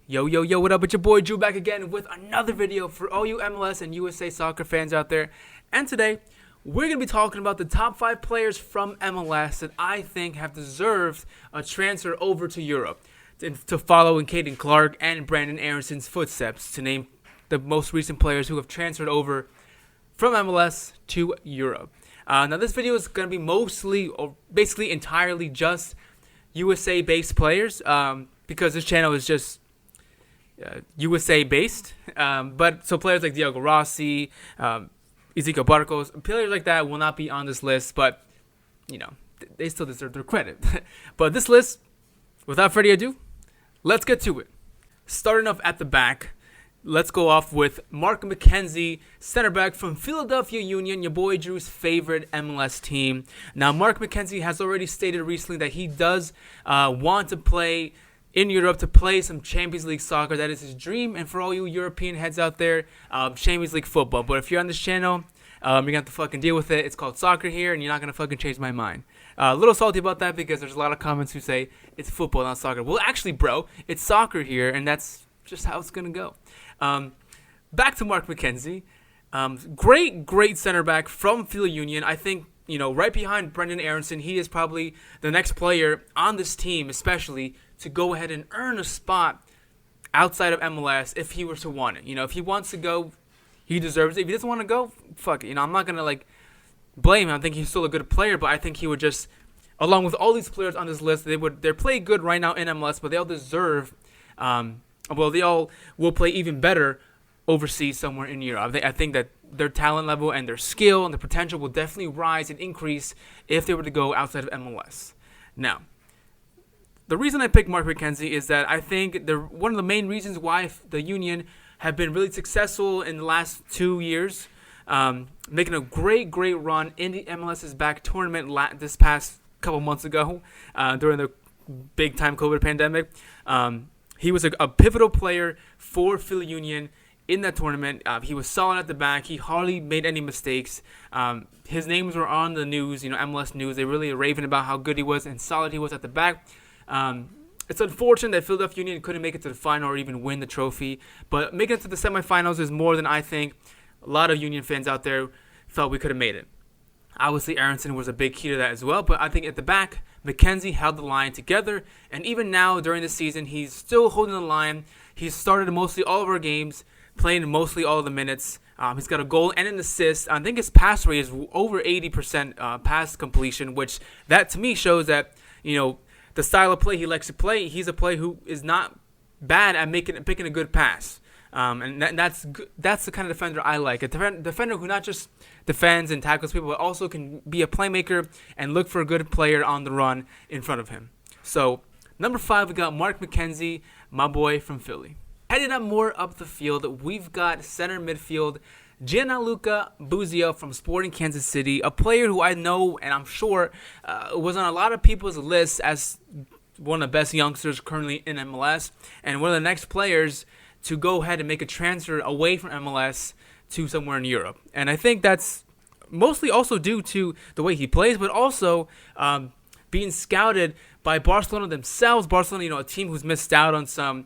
Yo, what up? It's your boy Drew back again with another video for all you MLS and USA soccer fans out there. And today, we're going to be talking about the top 5 players from MLS that I think have deserved a transfer over to Europe to follow in Caden Clark and Brandon Aaronson's footsteps, to name the most recent players who have transferred over from MLS to Europe. Now, this video is going to be mostly, or basically entirely just USA-based players, because this channel is just USA based, but so players like Diego Rossi, Ezekiel Barcos, players like that will not be on this list, but you know, they still deserve their credit. But this list, without further ado, let's get to it. Starting off at the back, let's go off with Mark McKenzie, center back from Philadelphia Union, your boy Drew's favorite MLS team. Now, Mark McKenzie has already stated recently that he does want to play in Europe, to play some Champions League soccer. That is his dream. And for all you European heads out there, Champions League football. But if you're on this channel, you're going to have to fucking deal with it. It's called soccer here, and you're not going to fucking change my mind. A little salty about that because there's a lot of comments who say it's football, not soccer. Well, actually, bro, it's soccer here, and that's just how it's going to go. Back to Mark McKenzie. Great center back from Philly Union. I think, you know, right behind Brandon Aaronson, he is probably the next player on this team, especially to go ahead and earn a spot outside of MLS if he were to want it. You know, if he wants to go, he deserves it. If he doesn't want to go, fuck it. You know, I'm not going to, blame him. I think he's still a good player, but I think he would just, along with all these players on this list, they're playing good right now in MLS, but they all deserve, they all will play even better overseas somewhere in Europe. I think that their talent level and their skill and the potential will definitely rise and increase if they were to go outside of MLS. Now, the reason I picked Mark McKenzie is that I think one of the main reasons why the Union have been really successful in the last 2 years, making a great run in the MLS's back tournament this past couple months ago during the big-time COVID pandemic. He was a pivotal player for Philly Union in that tournament. He was solid at the back. He hardly made any mistakes. His names were on the news, MLS news. They really raving about how good he was and solid he was at the back. It's unfortunate that Philadelphia Union couldn't make it to the final or even win the trophy, but making it to the semifinals is more than I think a lot of Union fans out there felt we could have made it. Obviously, Aronson was a big key to that as well, but I think at the back, McKenzie held the line together, and even now during the season, he's still holding the line. He's started mostly all of our games, playing mostly all of the minutes. He's got a goal and an assist. I think his pass rate is over 80% pass completion, which that to me shows that, the style of play he likes to play, he's a player who is not bad at picking a good pass. And that's the kind of defender I like. A defender who not just defends and tackles people, but also can be a playmaker and look for a good player on the run in front of him. So, number 5, we got Mark McKenzie, my boy from Philly. Heading up more up the field, we've got center midfield Gianluca Busio from Sporting Kansas City, a player who I know and I'm sure was on a lot of people's lists as one of the best youngsters currently in MLS, and one of the next players to go ahead and make a transfer away from MLS to somewhere in Europe. And I think that's mostly also due to the way he plays, but also being scouted by Barcelona themselves. Barcelona, a team who's missed out on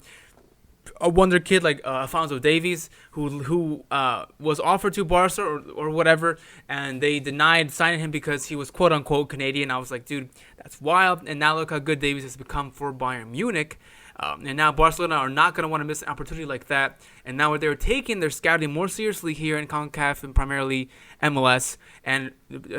a wonder kid like Alphonso Davies, who was offered to Barca or whatever, and they denied signing him because he was quote-unquote Canadian. I was like, dude, that's wild. And now look how good Davies has become for Bayern Munich. And now Barcelona are not going to want to miss an opportunity like that. And now they're taking their scouting more seriously here in CONCACAF and primarily MLS. And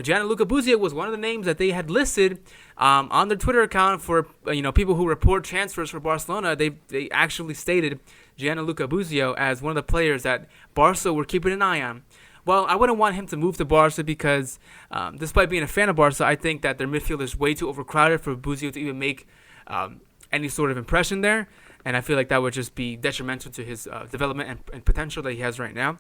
Gianluca Busio was one of the names that they had listed on their Twitter account for people who report transfers for Barcelona. They actually stated Gianluca Busio as one of the players that Barca were keeping an eye on. Well, I wouldn't want him to move to Barca because despite being a fan of Barca, I think that their midfield is way too overcrowded for Busio to even make any sort of impression there, and I feel like that would just be detrimental to his development and potential that he has right now.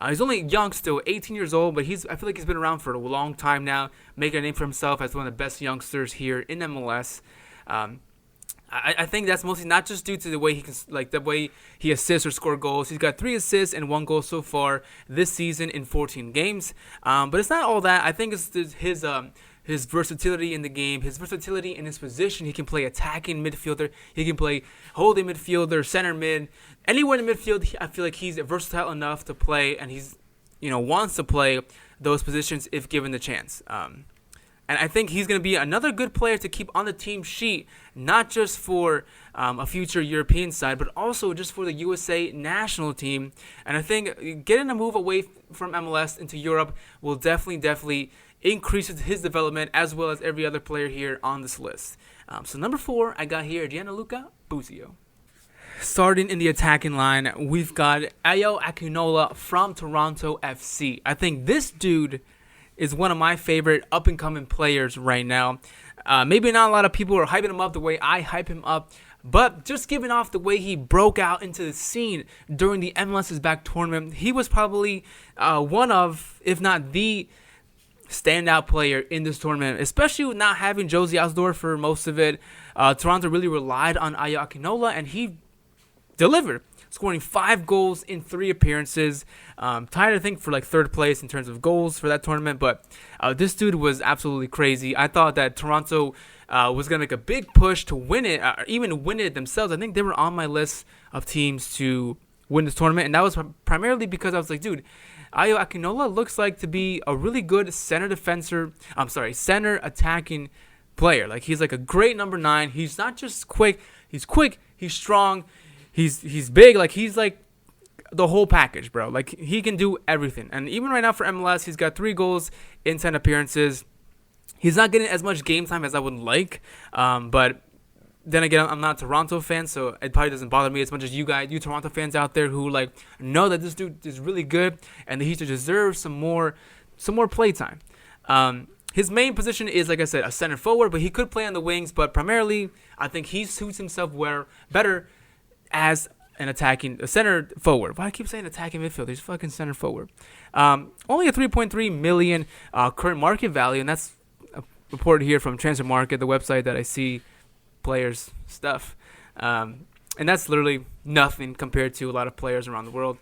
He's only young still, 18 years old, but I feel like he's been around for a long time now, making a name for himself as one of the best youngsters here in MLS. I think that's mostly not just due to the way he assists or score goals. He's got 3 assists and 1 goal so far this season in 14 games. But it's not all that. I think it's his his versatility in the game, his versatility in his position. He can play attacking midfielder. He can play holding midfielder, center mid. Anywhere in the midfield, I feel like he's versatile enough to play, and he's, wants to play those positions if given the chance. And I think he's going to be another good player to keep on the team sheet, not just for a future European side, but also just for the USA national team. And I think getting a move away from MLS into Europe will definitely increase his development, as well as every other player here on this list. So number 4, I got here Gianluca Busio. Starting in the attacking line, we've got Ayo Akinola from Toronto FC. I think this dude is one of my favorite up-and-coming players right now. Maybe not a lot of people are hyping him up the way I hype him up, but just giving off the way he broke out into the scene during the MLS's back tournament, he was probably one of, if not the standout player in this tournament, especially with not having Josie Altidore for most of it. Toronto really relied on Ayo Akinola, and he delivered, scoring 5 goals in 3 appearances. Tied, I think, for like 3rd place in terms of goals for that tournament. But this dude was absolutely crazy. I thought that Toronto was going to make a big push to win it, or even win it themselves. I think they were on my list of teams to win this tournament. And that was primarily because I was like, dude, Ayo Akinola looks like to be a really good center attacking player. Like, he's like a great number 9. He's not just quick, he's strong, he's big. Like, he's like the whole package, bro. Like, he can do everything. And even right now for MLS, he's got 3 goals in 10 appearances. He's not getting as much game time as I would like, but then again, I'm not a Toronto fan, so it probably doesn't bother me as much as you Toronto fans out there who like know that this dude is really good and that he deserves some more play time. His main position is, like I said, a center forward, but he could play on the wings. But primarily, I think he suits himself better as a center forward. Why do I keep saying attacking midfield? He's fucking center forward. Only a 3.3 million current market value, and that's reported here from Transfer Market, the website that I see players stuff. And that's literally nothing compared to a lot of players around the world.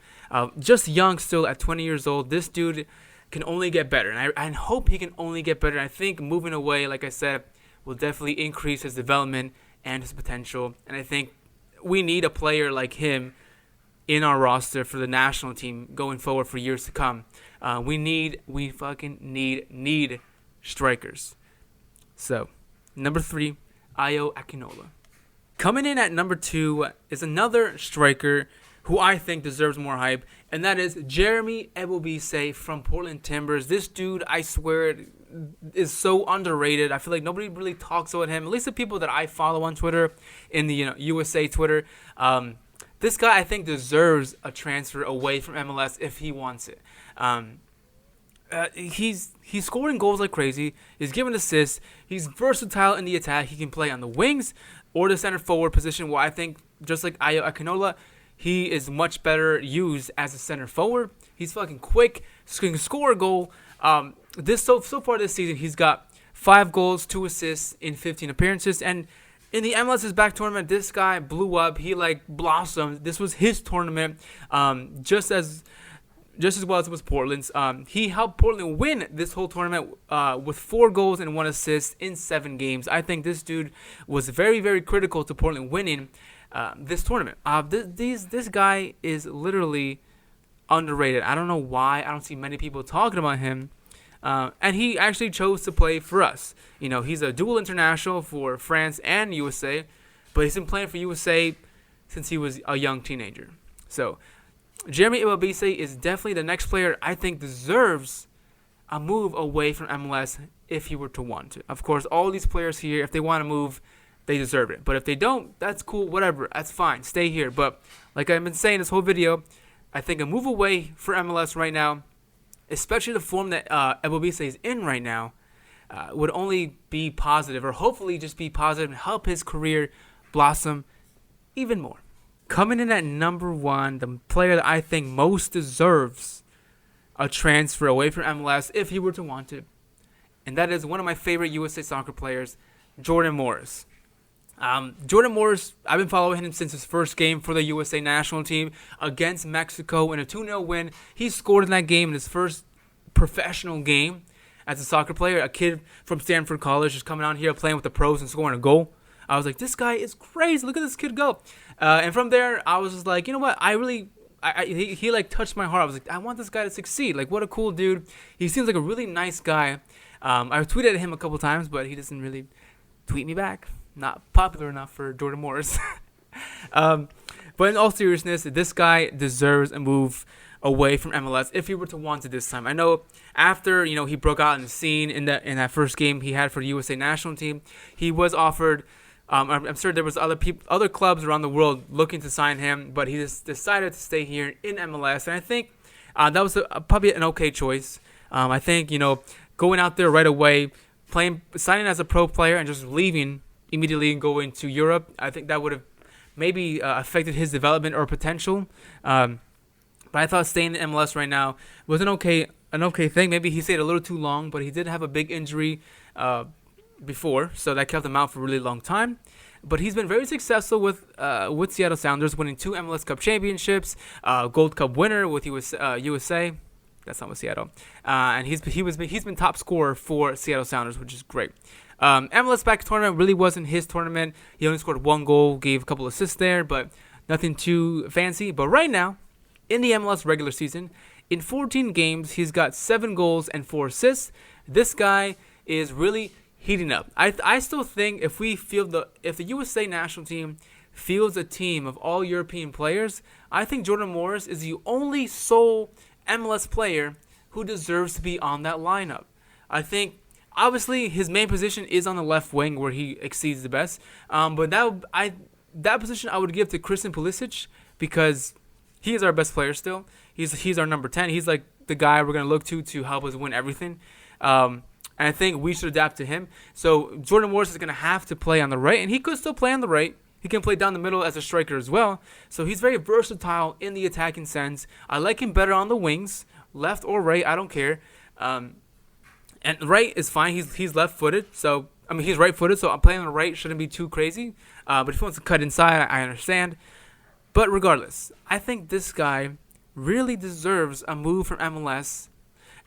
Just young still at 20 years old. This dude can only get better, and I hope he can only get better. I think moving away, like I said, will definitely increase his development and his potential. And I think we need a player like him in our roster for the national team going forward for years to come. We fucking need strikers. So, number 3, Ayo Akinola. Coming in at number 2 is another striker who I think deserves more hype, and that is Jeremy Ebobisse from Portland Timbers. This dude, I swear, is so underrated. I feel like nobody really talks about him, at least the people that I follow on Twitter, in the USA Twitter. This guy, I think, deserves a transfer away from MLS if he wants it. He's scoring goals like crazy. He's giving assists. He's versatile in the attack. He can play on the wings or the center forward position, where I think, just like Ayo Akinola, he is much better used as a center forward. He's fucking quick. He can score a goal. So far this season, he's got 5 goals, 2 assists in 15 appearances. And in the MLS's back tournament, this guy blew up. He blossomed. This was his tournament, just as well as it was Portland's. He helped Portland win this whole tournament with 4 goals and 1 assist in 7 games. I think this dude was very, very critical to Portland winning this tournament. This guy is literally underrated. I don't know why. I don't see many people talking about him. And he actually chose to play for us. He's a dual international for France and USA, but he's been playing for USA since he was a young teenager. So, Jeremy Ebobisse is definitely the next player I think deserves a move away from MLS if he were to want to. Of course, all these players here, if they want to move, they deserve it. But if they don't, that's cool, whatever. That's fine. Stay here. But like I've been saying this whole video, I think a move away for MLS right now, especially the form that Ebobisse is in right now, would only be positive, or hopefully just be positive and help his career blossom even more. Coming in at number 1, the player that I think most deserves a transfer away from MLS if he were to want it, and that is one of my favorite USA soccer players, Jordan Morris. Jordan Morris, I've been following him since his first game for the USA national team against Mexico in a 2-0 win. He scored in that game in his first professional game. as a soccer player. A kid from Stanford College just coming out here playing with the pros and scoring a goal. I was like, this guy is crazy. Look at this kid go. And from there, I was just like, you know what? He like touched my heart. I was like, I want this guy to succeed. Like, what a cool dude. He seems like a really nice guy. I tweeted at him a couple times, but he doesn't really tweet me back. Not popular enough for Jordan Morris. But in all seriousness, this guy deserves a move away from MLS if he were to want it this time. I know after he broke out in the scene in that first game he had for the USA national team, he was offered. I'm sure there was other clubs around the world looking to sign him, but he just decided to stay here in MLS, and I think that was probably an okay choice. I think going out there right away, signing as a pro player, and just leaving immediately and going to Europe, I think that would have maybe affected his development or potential. But I thought staying in MLS right now was an okay thing. Maybe he stayed a little too long, but he did have a big injury before, so that kept him out for a really long time. But he's been very successful with Seattle Sounders, winning 2 MLS Cup championships, Gold Cup winner with USA. That's not with Seattle, and he's been top scorer for Seattle Sounders, which is great. MLS back tournament really wasn't his tournament. He only scored 1 goal, gave a couple assists there, but nothing too fancy. But right now, in the MLS regular season, in 14 games, he's got 7 goals and 4 assists. This guy is really heating up. I still think if the USA national team fields a team of all European players, I think Jordan Morris is the only sole MLS player who deserves to be on that lineup. I think obviously his main position is on the left wing where he exceeds the best. But that position I would give to Christian Pulisic because he is our best player still. He's our number 10. He's like the guy we're gonna look to help us win everything. And I think we should adapt to him. So Jordan Morris is going to have to play on the right, and he could still play on the right. He can play down the middle as a striker as well. So he's very versatile in the attacking sense. I like him better on the wings, left or right, I don't care. And right is fine. He's left-footed, so he's right-footed, so playing on the right shouldn't be too crazy. But if he wants to cut inside, I understand. But regardless, I think this guy really deserves a move from MLS.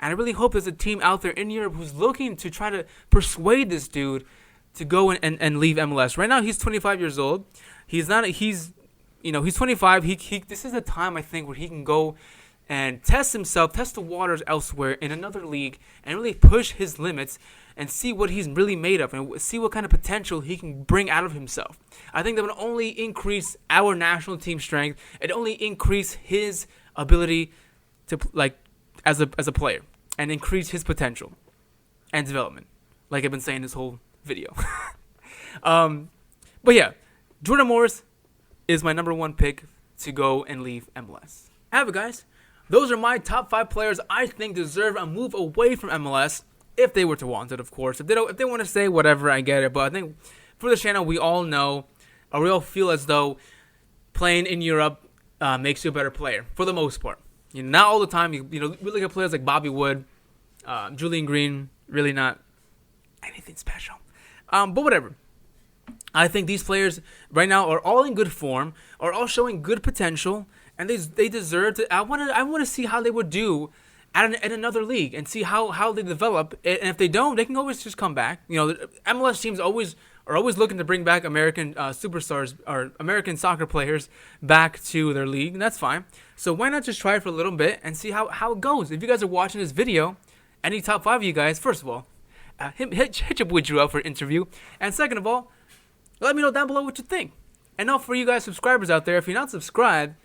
And I really hope there's a team out there in Europe who's looking to try to persuade this dude to go and leave MLS. Right now, he's 25 years old. He's 25. This is a time, I think, where he can go and test the waters elsewhere in another league and really push his limits and see what he's really made of and see what kind of potential he can bring out of himself. I think that would only increase our national team strength. It only increase his ability to as a player and increase his potential and development, like I've been saying this whole video. But yeah, Jordan Morris is my number 1 pick to go and leave MLS. Have it, guys. Those are my top 5 players I think deserve a move away from MLS if they were to want it, of course. If they want to say whatever, I get it. But I think for the channel, we all know, or we all feel as though playing in Europe makes you a better player for the most part. Not all the time. We look at players like Bobby Wood, Julian Green, really not anything special. But whatever. I think these players right now are all in good form, are all showing good potential, and they deserve to. I want to see how they would do at another league and see how they develop. And if they don't, they can always just come back. MLS teams are always looking to bring back American superstars or American soccer players back to their league, and that's fine. So why not just try it for a little bit and see how it goes? If you guys are watching this video, any top 5 of you guys, first of all, hit your boy Drew up for an interview, and second of all, let me know down below what you think. And now for you guys subscribers out there, if you're not subscribed,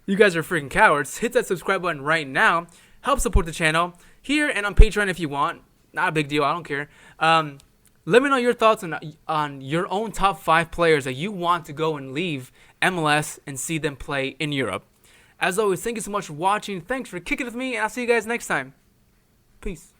you guys are freaking cowards. Hit that subscribe button right now. Help support the channel here and on Patreon if you want. Not a big deal. I don't care. Let me know your thoughts on your own top 5 players that you want to go and leave MLS and see them play in Europe. As always, thank you so much for watching. Thanks for kicking with me, and I'll see you guys next time. Peace.